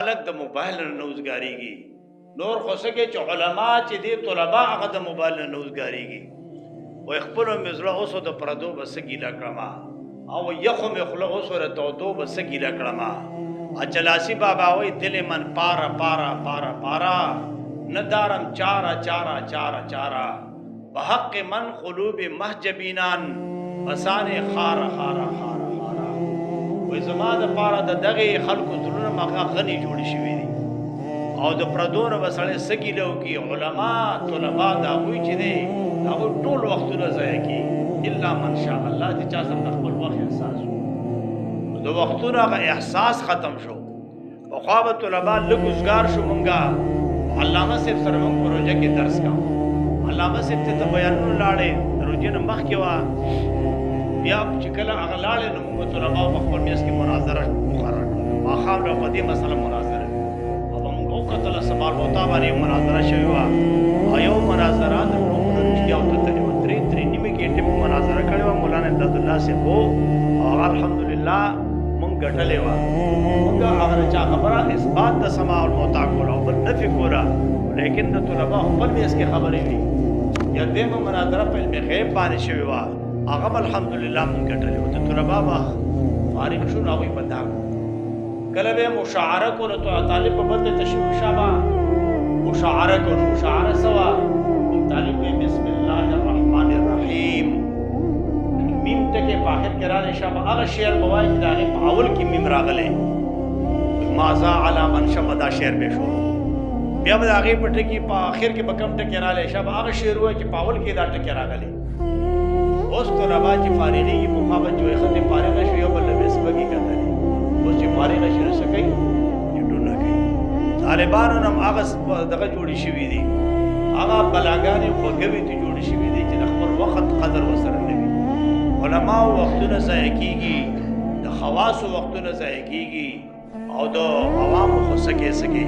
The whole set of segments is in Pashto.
خلق د موبایل نه نوزګاریږي نور خو سکه چې علما چې دي طلبا هغه د موبایل نه نوزګاریږي و خپل مزله اوسو د پردو بسګی لکړما او یخو مخله اوسو رته دو بسګی لکړما اجلاسی بابا وای دل من پارا پارا پارا پارا ندارم چارا چارا چارا چارا بحق من قلوب محجبینان بسان خارا خارا خارا خارا وای زما د پارا د دغه خلکو زړونه مخه غني جوړ شوی دي او د پردور وسړې سګی لو کی علما طلبا دا وای چې دي دا ټول وختونه ځای کی الا من شاء الله چې چا سره خپل وخت احساس د وختونو هغه احساس ختم شو او خواب طلبا لګوزګار شو مونږه علامه صاحب سره موږ پروژه کې درس کاوه علامه صاحب ته بیانونه لاړې روزي نه مخ کې وا بیا چې کله هغه لاړې نو موږ طلبا په خپل میس کې مناظره مقرر کړه ما خام له قدیم مسله مناظره او موږ وکړه سوال وتا باندې مناظره شوی وا ایو مناظره د ټولو رښتیا او تدریو درې نیمه کې ټیم مناظره کړو مولانا عبد الله صاحب او الحمدلله موږ ګټلې وا موږ هغه چا خبره اثبات د سماع او موتا کولو بل نفي کولا لیکن د طلبا خپل میس کې خبرې وي یا دغه مناظره په علم غیب باندې شوی وا هغه الحمدلله موږ ګټلې او د طلبا با فارغ شو نو وي پتا کله به مشاعره کول ته طالب په بل تشویق شابه مشاعره کول مشاعره سوا طالب بسم الله الرحمن الرحیم میم ټکي په اخر کې راځي شابه هغه شعر موای چې دا په اول کې میم راغله مازا علی من شمدا شعر به شو بیا به هغه په ټکي په اخر کې بکم ټکي راځي شابه هغه شعر وای چې په اول کې دا ټکي راغله اوس تو ربا چې فارغي په خوا جو خدای فارغ شو یو بل بسبګي کته اوس چې فارغ شنه سکی یټو نه کوي طالبانو نم هغه دغه جوړی شوی دي هغه بلاګانې وګوي ته جوړی شوی دي چې خپل وخت قدر وسره نه وي علما وختونه ضایع کیږي د خواص وختونه ضایع کیږي او د عوام خو سکه سکه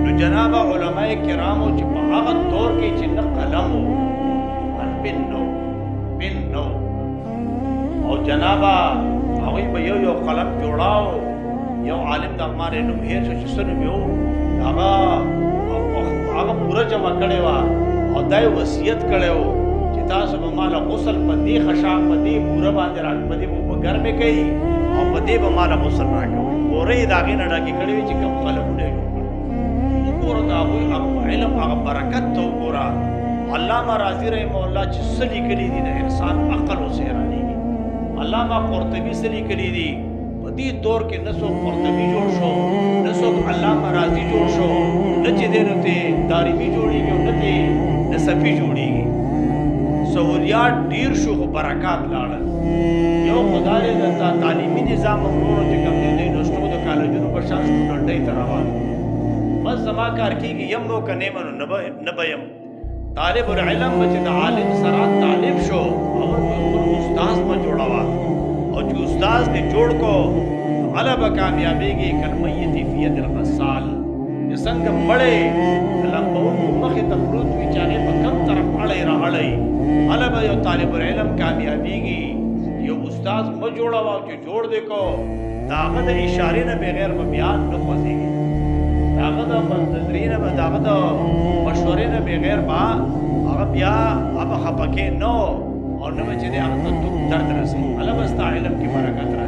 نو جناب علماء کرامو چې په هغه دور کې چې نه قلم بنو او جنابا هغه به یو قلم جوړاو یو عالم د امانه نوم هیر چې سنو یو هغه پورا جمع کړي وا او دای وصیت کړو چې تاسو به مال غسل په دې خشاک په دې پورا باندې راځي په دې په ګر مې کوي او په دې به مال غسل راکوي اورې داګه نه ډاګه کړي چې کوم خلک نه وګور دا هغه علم هغه برکت تو ګورا علامہ رازی رحمہ اللہ چې سلی کلی دي د انسان عقل او سیرانی علامہ قرطبی سلی کلی دي په دې دور کې نسو قرطبی جوړ شو نسو علامہ رازی جوړ شو نچې دینته دارمی جوړیږي او نته نصفی جوړیږي سہولیات ډیر شو برکات لاړل یو خدای دې د تعلیمي نظام ورو چې کوم دې نوښتو د کالجونو په شان سټوډنټي تروان بس زما کار کیږي یم نو کنه منو نبیم طالب العلم چې د عالم سره طالب شو او خپل استاد په جوړاوا او چې استاد دې جوړ کو علا به کامیابیږي کلمیتی فی ید الغسال چې څنګه مړې لمبون مخه ته پروت وی چانه په کم طرف اړې راړې علا به یو طالب العلم کامیابیږي یو استاد په جوړاوا چې جوړ دې کو داغه د اشاره نه بغیر بیان نه خوځيږي داغه د منتظرین به داغه د مشورې نه بغیر با هغه بیا هغه خپکه نو او نو چې دې هغه ته درد رسي الله بس علم کی برکت